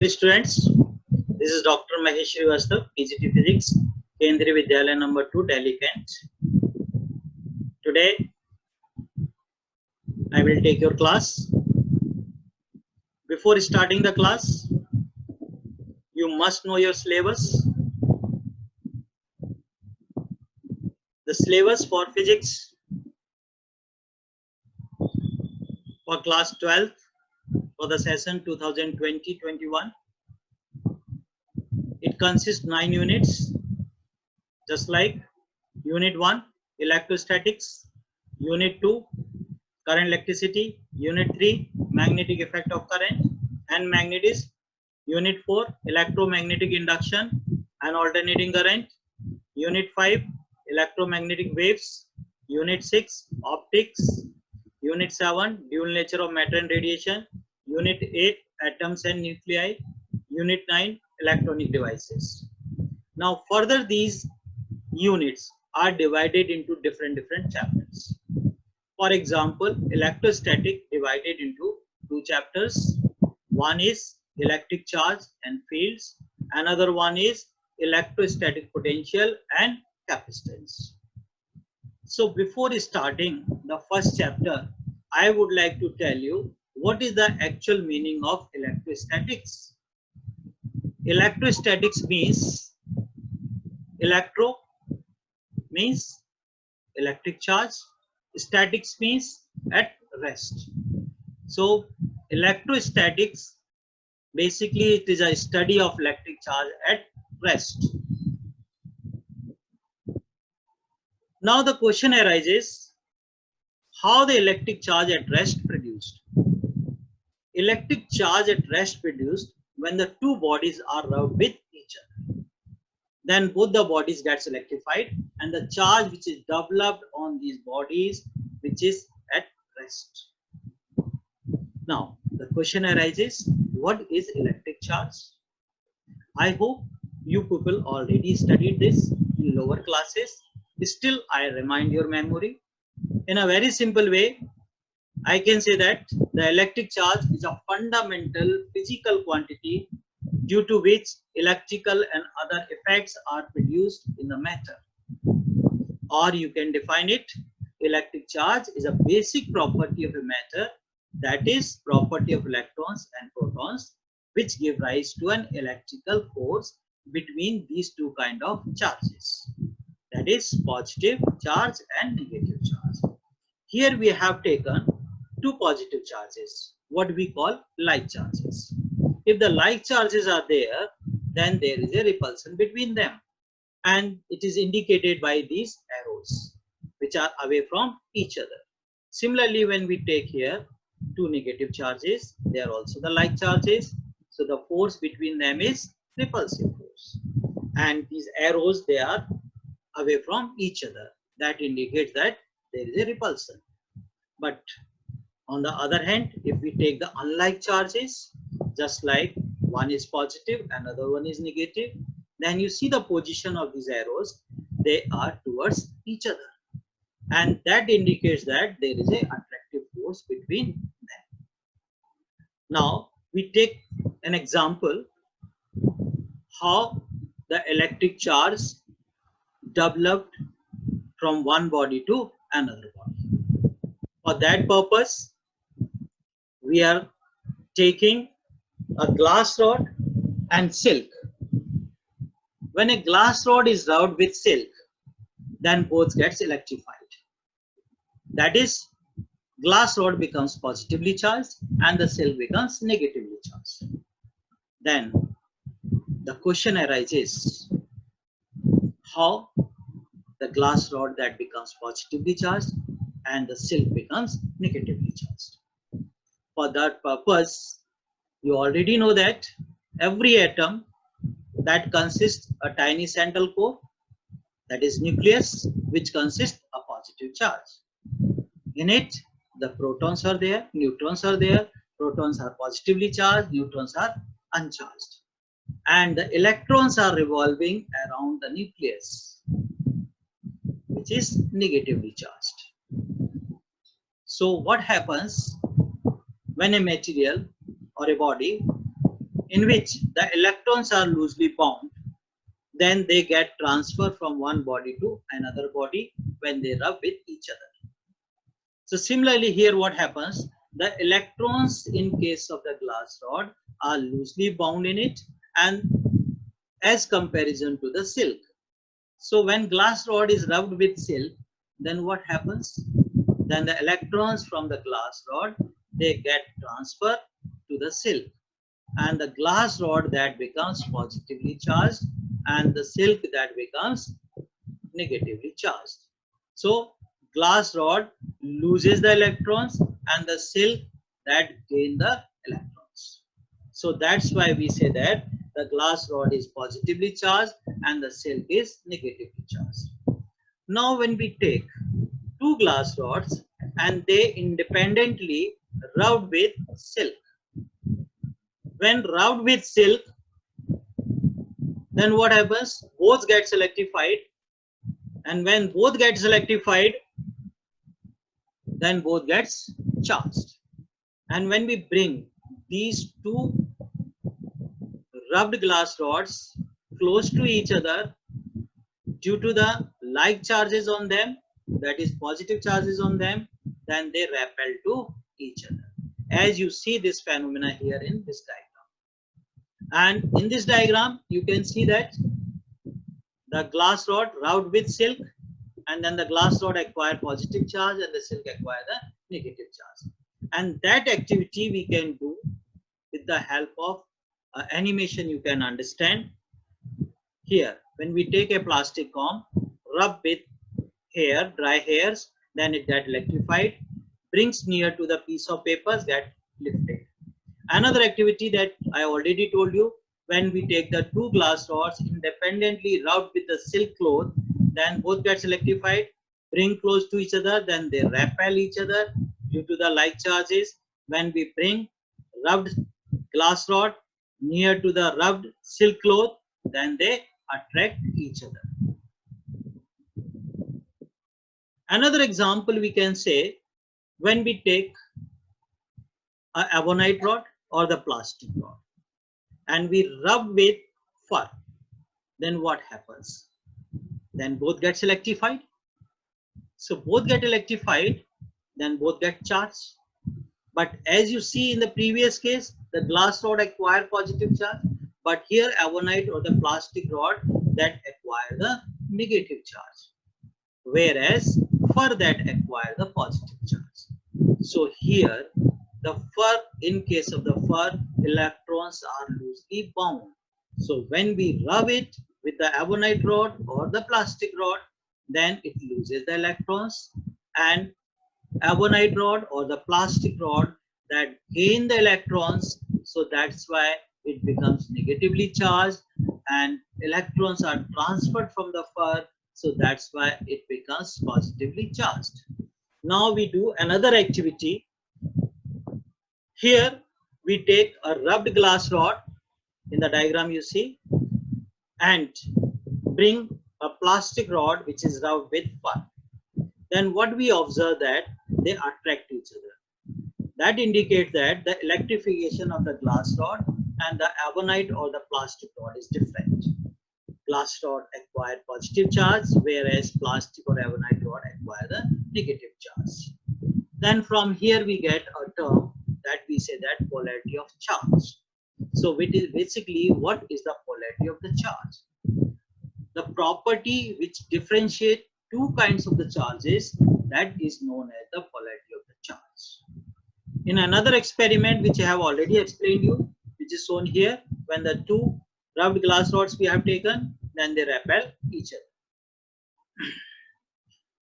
Dear students, this is Dr. Mahesh Srivastava, PGT Physics, Kendriya Vidyalaya number 2, Delhi, Kent. Today, I will take your class. Before starting the class, you must know your syllabus. The syllabus for physics for class 12 for the session 2020-21. It consists 9 units, just like Unit 1, Electrostatics, Unit 2, Current Electricity, Unit 3, Magnetic Effect of Current and Magnetism, Unit 4, Electromagnetic Induction and Alternating Current, Unit 5, Electromagnetic Waves, Unit 6, Optics, Unit 7, Dual Nature of Matter and Radiation, Unit 8, Atoms and Nuclei, Unit 9, Electronic Devices. Now further these units are divided into different chapters. For example, electrostatic divided into 2 chapters. One is electric charge and fields. Another one is electrostatic potential and capacitance. So before starting the first chapter, I would like to tell you what is the actual meaning of electrostatics. Electrostatics means electro means electric charge, statics means at rest. So electrostatics, basically it is a study of electric charge at rest. Now the question arises, how the electric charge at rest produced? Electric charge at rest produced when the two bodies are rubbed with each other. Then both the bodies gets electrified and the charge which is developed on these bodies which is at rest. Now the question arises, what is electric charge? I hope you people already studied this in lower classes. Still I remind your memory. In a very simple way, I can say that the electric charge is a fundamental physical quantity due to which electrical and other effects are produced in the matter. Or you can define it, electric charge is a basic property of a matter, that is property of electrons and protons, which give rise to an electrical force between these two kind of charges, that is positive charge and negative charge. Here we have taken two positive charges, what we call like charges. If the like charges are there, then there is a repulsion between them, and it is indicated by these arrows which are away from each other. Similarly, when we take here two negative charges, they are also the like charges, so the force between them is repulsive force, and these arrows, they are away from each other, that indicates that there is a repulsion. But on the other hand, if we take the unlike charges, just like one is positive, another one is negative, then you see the position of these arrows, they are towards each other, and that indicates that there is an attractive force between them. Now we take an example how the electric charge developed from one body to another body. For that purpose, we are taking a glass rod and silk. When a glass rod is rubbed with silk, then both gets electrified. That is, glass rod becomes positively charged and the silk becomes negatively charged. Then the question arises, how the glass rod that becomes positively charged and the silk becomes negatively charged. For that purpose, you already know that every atom that consists a tiny central core, that is nucleus, which consists a positive charge. In it, the protons are there, neutrons are there, protons are positively charged, neutrons are uncharged, and the electrons are revolving around the nucleus, which is negatively charged. So what happens when a material or a body in which the electrons are loosely bound, then they get transferred from one body to another body when they rub with each other. So similarly here what happens, the electrons in case of the glass rod are loosely bound in it and as comparison to the silk. So when glass rod is rubbed with silk, then what happens? Then the electrons from the glass rod, they get transferred to the silk, and the glass rod that becomes positively charged and the silk that becomes negatively charged. So glass rod loses the electrons and the silk that gain the electrons. So that's why we say that the glass rod is positively charged and the silk is negatively charged. Now when we take two glass rods and they independently rubbed with silk. When rubbed with silk, then what happens? Both gets electrified, and when both gets electrified, then both gets charged. And when we bring these two rubbed glass rods close to each other, due to the like charges on them, that is positive charges on them, then they repel to each other. As you see this phenomena here in this diagram. And in this diagram, you can see that the glass rod rubbed with silk, and then the glass rod acquire positive charge and the silk acquire the negative charge. And that activity we can do with the help of animation. You can understand here. When we take a plastic comb, rub with hair, dry hairs, then it get electrified, brings near to the piece of papers, get lifted. Another activity that I already told you, when we take the two glass rods independently rubbed with the silk cloth, then both gets electrified, bring close to each other, then they repel each other due to the like charges. When we bring rubbed glass rod near to the rubbed silk cloth, then they attract each other. Another example we can say, when we take a ebonite rod or the plastic rod and we rub with fur, then what happens? Then both gets electrified. So both get electrified, then both get charged. But as you see in the previous case, the glass rod acquire positive charge, but here ebonite or the plastic rod that acquire the negative charge, whereas fur that acquire the positive charge. So here the fur, in case of the fur, electrons are loosely bound. So when we rub it with the ebonite rod or the plastic rod, then it loses the electrons, and ebonite rod or the plastic rod that gain the electrons. So that's why it becomes negatively charged and electrons are transferred from the fur. So that's why it becomes positively charged. Now we do another activity. Here we take a rubbed glass rod in the diagram you see and bring a plastic rod which is rubbed with fur. Then what we observe that they attract each other. That indicates that the electrification of the glass rod and the ebonite or the plastic rod is different. Glass rod acquire positive charge, whereas plastic or ebonite rod acquire the negative charge. Then from here we get a term that we say that polarity of charge. So it is basically, what is the polarity of the charge? The property which differentiate two kinds of the charges, that is known as the polarity of the charge. In another experiment which I have already explained you, which is shown here, when the two rubbed glass rods we have taken, then they repel each other.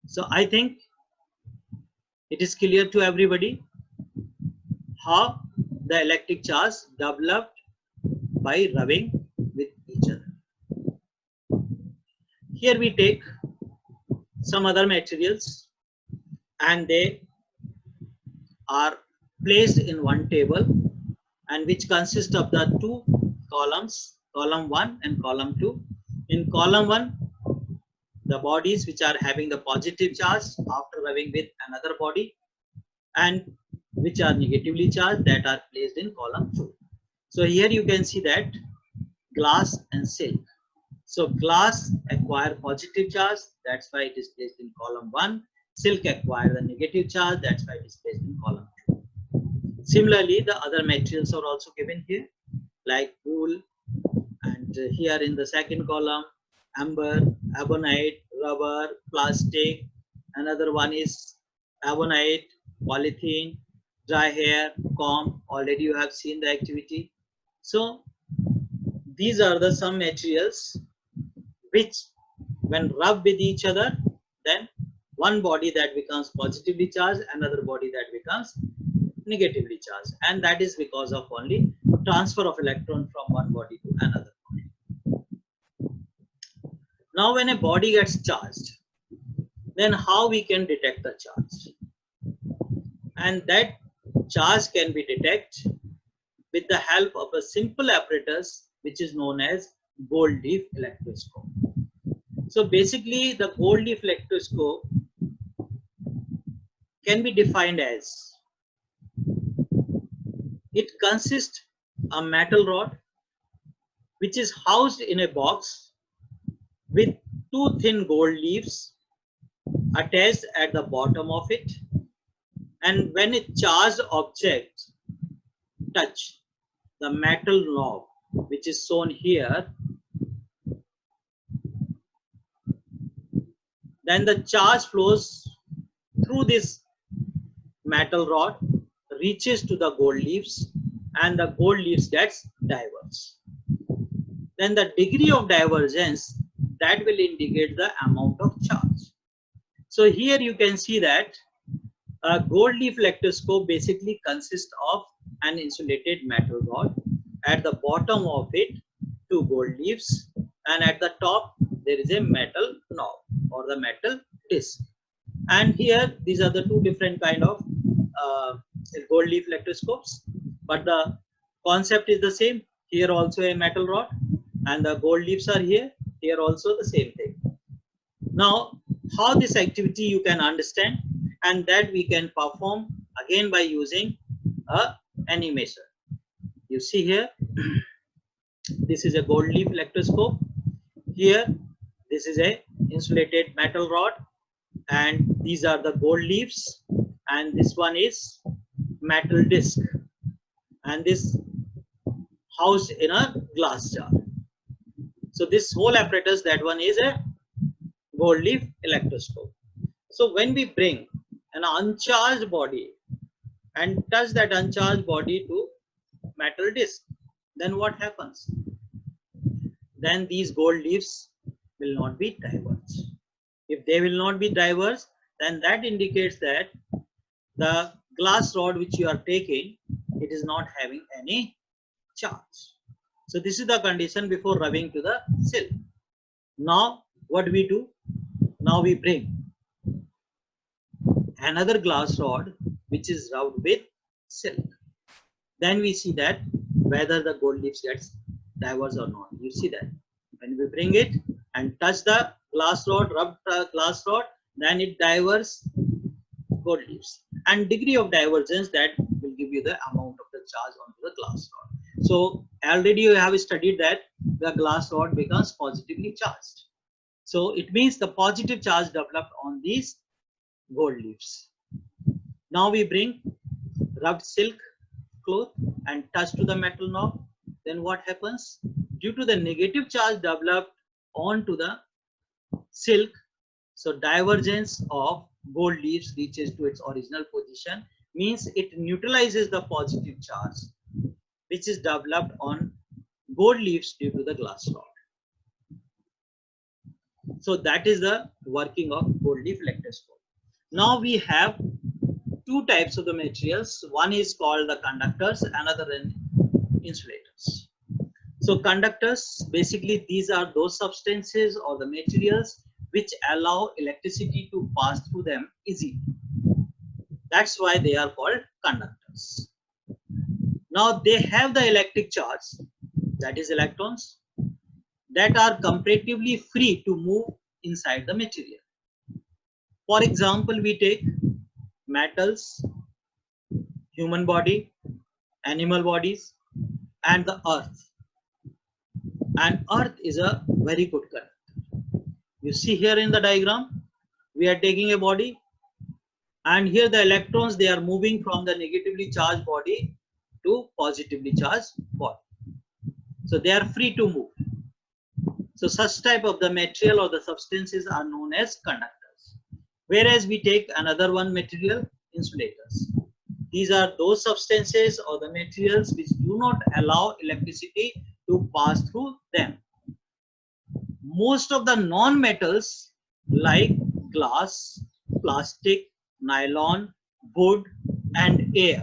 So I think it is clear to everybody how the electric charge developed by rubbing with each other. Here we take some other materials and they are placed in one table, and which consists of the two columns, column 1 and column 2. In column 1, the bodies which are having the positive charge after rubbing with another body, and which are negatively charged, that are placed in column 2. So here you can see that glass and silk. So glass acquire positive charge, that's why it is placed in column 1. Silk acquire the negative charge, that's why it is placed in column 2. Similarly, the other materials are also given here, like wool, and here in the second column, amber, ebonite, rubber, plastic. Another one is ebonite, polythene, dry hair, comb. Already you have seen the activity. So these are the some materials which when rubbed with each other, then one body that becomes positively charged, another body that becomes negatively charged, and that is because of only transfer of electron from one body to another body. Now when a body gets charged, then how we can detect the charge? And that charge can be detected with the help of a simple apparatus which is known as gold leaf electroscope. So basically the gold leaf electroscope can be defined as, it consists a metal rod which is housed in a box with two thin gold leaves attached at the bottom of it, and when a charged object touch the metal knob which is shown here, then the charge flows through this metal rod, reaches to the gold leaves, and the gold leaves gets diverged. Then the degree of divergence, that will indicate the amount of charge. So here you can see that a gold leaf electroscope basically consists of an insulated metal rod. At the bottom of it, two gold leaves, and at the top there is a metal knob or the metal disc. And here these are the two different kind of gold leaf electroscopes, but the concept is the same. Here also a metal rod, and the gold leaves are here. Here also the same thing. Now, how this activity you can understand, and that we can perform again by using a animation. You see here, this is a gold leaf electroscope. Here, this is a insulated metal rod, and these are the gold leaves, and this one is metal disc, and this housed in a glass jar. So this whole apparatus, that one is a gold leaf electroscope. So when we bring an uncharged body and touch that uncharged body to metal disc, then what happens? Then these gold leaves will not be diverged. If they will not be diverged, then that indicates that the glass rod which you are taking, it is not having any charge. So this is the condition before rubbing to the silk. Now what do we do? Now we bring another glass rod which is rubbed with silk. Then we see that whether the gold leaves gets diverged or not. You see that when we bring it and touch the glass rod, rub the glass rod, then it diverges gold leaves. And degree of divergence, that will give you the amount of the charge onto the glass rod. So already you have studied that the glass rod becomes positively charged. So it means the positive charge developed on these gold leaves. Now we bring rubbed silk cloth and touch to the metal knob. Then what happens? Due to the negative charge developed onto the silk, so divergence of gold leaves reaches to its original position, means it neutralizes the positive charge which is developed on gold leaves due to the glass rod. So that is the working of gold leaf electroscope. Now we have two types of the materials. One is called the conductors, another is insulators. So conductors, basically these are those substances or the materials which allow electricity to pass through them easily. That's why they are called conductors. Now they have the electric charge, that is electrons, that are comparatively free to move inside the material. For example, we take metals, human body, animal bodies, and the earth. And earth is a very good conductor. You see here in the diagram, we are taking a body, and here the electrons, they are moving from the negatively charged body to positively charged body. So they are free to move. So such type of the material or the substances are known as conductors. Whereas we take another one material, insulators. These are those substances or the materials which do not allow electricity to pass through them. Most of the non-metals like glass, plastic, nylon, wood and air,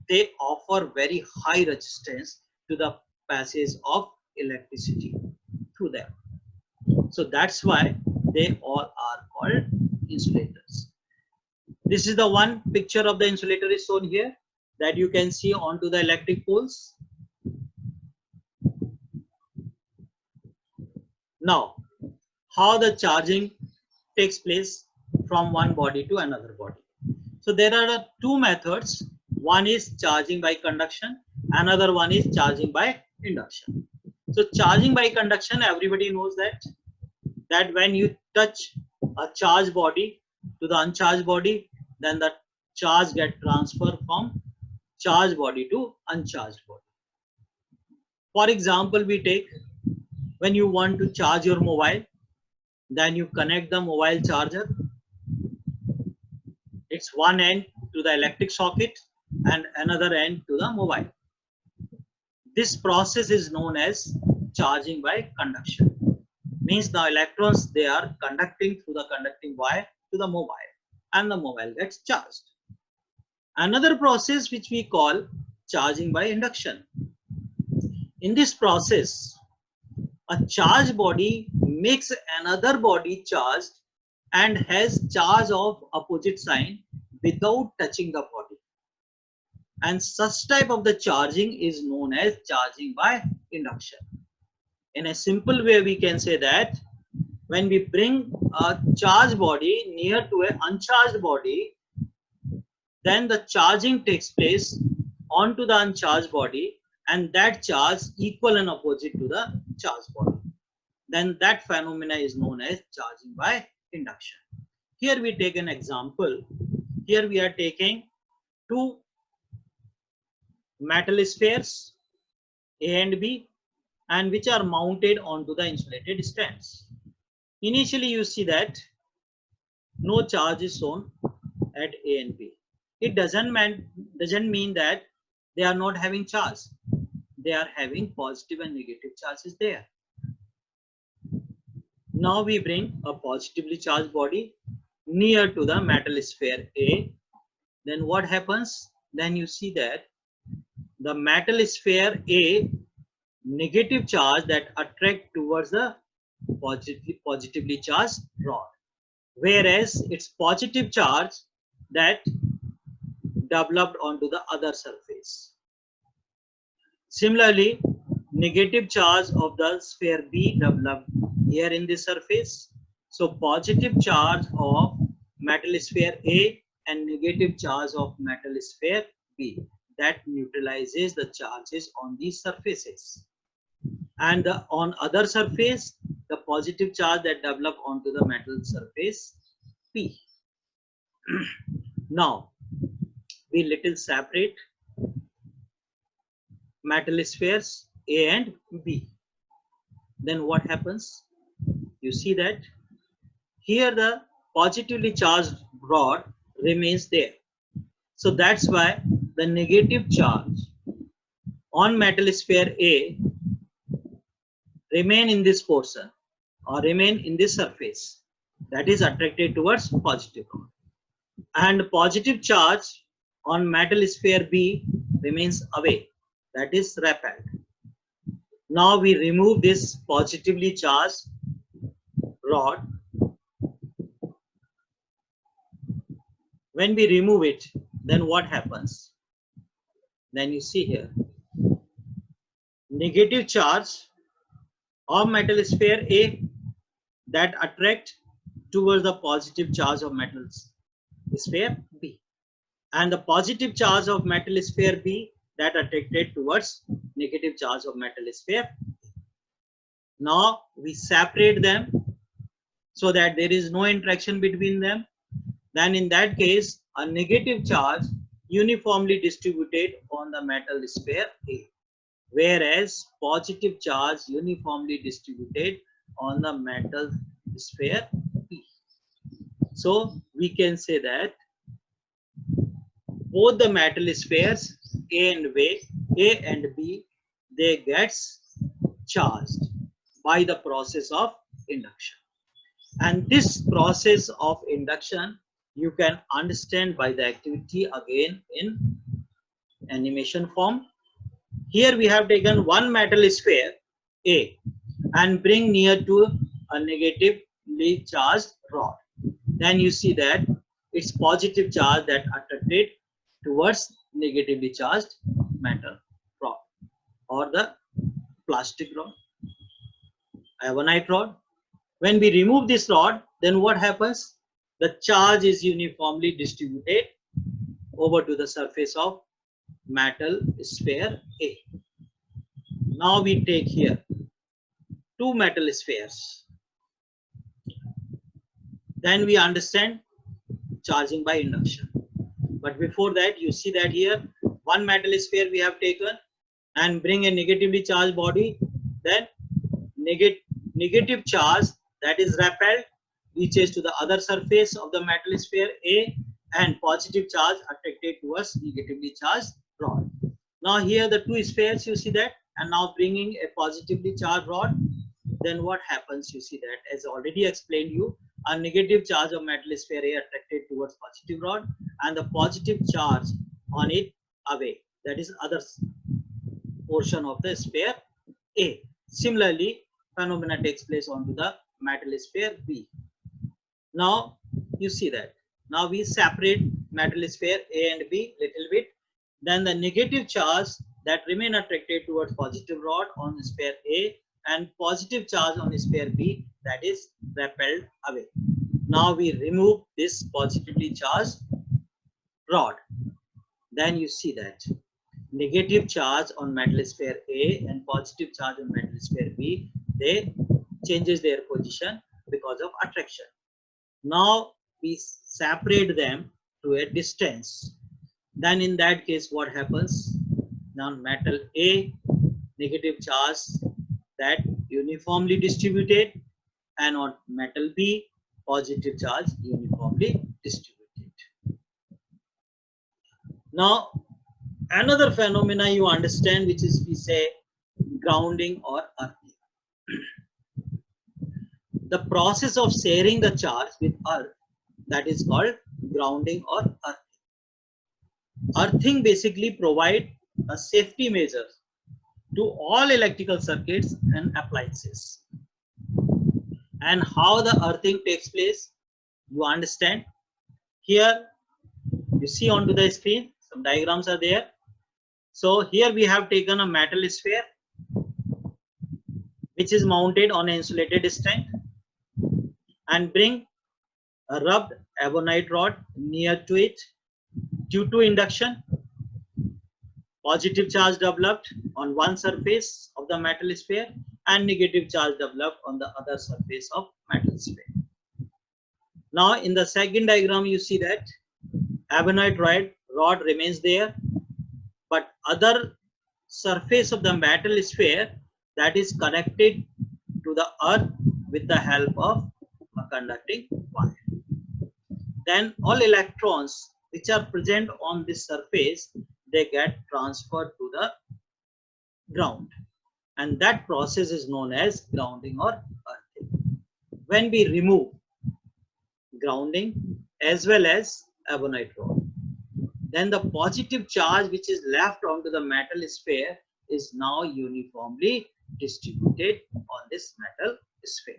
they offer very high resistance to the passage of electricity through them. So that's why they all are called insulators. This is the one picture of the insulator is shown here that you can see onto the electric poles. Now, how the charging takes place from one body to another body. So there are two methods. One is charging by conduction, another one is charging by induction. So charging by conduction, everybody knows that when you touch a charged body to the uncharged body, then the charge gets transferred from charged body to uncharged body. For example, we take when you want to charge your mobile, then you connect the mobile charger. It's one end to the electric socket and another end to the mobile. This process is known as charging by conduction. Means the electrons, they are conducting through the conducting wire to the mobile and the mobile gets charged. Another process which we call charging by induction. In this process, a charged body makes another body charged and has charge of opposite sign without touching the body. And such type of the charging is known as charging by induction. In a simple way, we can say that when we bring a charged body near to an uncharged body, then the charging takes place onto the uncharged body and that charge equal and opposite to the charged body. Then that phenomena is known as charging by induction. Here we take an example. Here we are taking two metal spheres A and B, and which are mounted onto the insulated stands. Initially you see that no charge is shown at A and B. It doesn't mean that they are not having charge. They are having positive and negative charges there. Now we bring a positively charged body near to the metal sphere A. Then what happens? Then you see that the metal sphere A negative charge that attract towards the positively charged rod, whereas its positive charge that developed onto the other surface. Similarly, negative charge of the sphere B developed here in this surface. So positive charge of metal sphere A and negative charge of metal sphere B, that neutralizes the charges on these surfaces. And on other surface, the positive charge that develop onto the metal surface P. Now we little separate metal spheres A and B. Then what happens? You see that here the positively charged rod remains there. So that's why the negative charge on metal sphere A remain in this portion or remain in this surface, that is attracted towards positive rod, and positive charge on metal sphere B remains away, that is repelled. Now we remove this positively charged rod. When we remove it, then what happens? Then you see here negative charge of metal sphere A that attract towards the positive charge of metal sphere B, and the positive charge of metal sphere B that attracted towards negative charge of metal sphere. Now we separate them so that there is no interaction between them. Then in that case, a negative charge uniformly distributed on the metal sphere A, whereas positive charge uniformly distributed on the metal sphere B. So we can say that both the metal spheres A and B, they gets charged by the process of induction. And this process of induction you can understand by the activity again in animation form. Here we have taken one metal sphere A and bring near to a negatively charged rod. Then you see that it's positive charge that attracted towards negatively charged metal rod or the plastic rod, ebonite rod. When we remove this rod, then what happens? The charge is uniformly distributed over to the surface of metal sphere A. Now we take here two metal spheres. Then we understand charging by induction. But before that, you see that here one metal sphere we have taken and bring a negatively charged body. Then negative charge that is repelled reaches to the other surface of the metal sphere A, and positive charge attracted towards negatively charged rod. Now here the two spheres, you see that, and now bringing a positively charged rod, then what happens? You see that, as already explained you, a negative charge of metal sphere A attracted towards positive rod and the positive charge on it away, that is other portion of the sphere A. Similarly, phenomena takes place onto the metal sphere B. Now you see that. Now we separate metal sphere A and B little bit. Then the negative charge that remain attracted towards positive rod on sphere A and positive charge on sphere B, that is repelled away. Now we remove this positively charged rod. Then you see that negative charge on metal sphere A and positive charge on metal sphere B, they changes their position because of attraction. Now we separate them to a distance. Then in that case, what happens? Now metal A, negative charge that uniformly distributed, and on metal B, positive charge uniformly distributed. Now another phenomena you understand, which is we say grounding or earthing. The process of sharing the charge with earth, that is called grounding or earthing. Earthing basically provide a safety measure to all electrical circuits and appliances. And how the earthing takes place, you understand. Here you see onto the screen, some diagrams are there. So here we have taken a metal sphere which is mounted on an insulated stand and bring a rubbed ebonite rod near to it. Due to induction, positive charge developed on one surface of the metal sphere and negative charge developed on the other surface of metal sphere. Now in the second diagram you see that ebonite rod remains there, but other surface of the metal sphere that is connected to the earth with the help of a conducting wire. Then all electrons which are present on this surface, they get transferred to the ground, and that process is known as grounding or earthing. When we remove grounding as well as ebonite rod, then the positive charge which is left onto the metal sphere is now uniformly distributed on this metal sphere.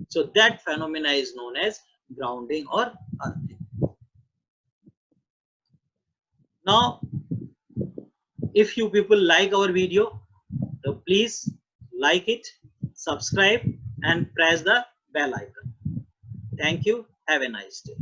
So that phenomena is known as grounding or earthing. Now, if you people like our video, so please like it, subscribe and press the bell icon. Thank you. Have a nice day.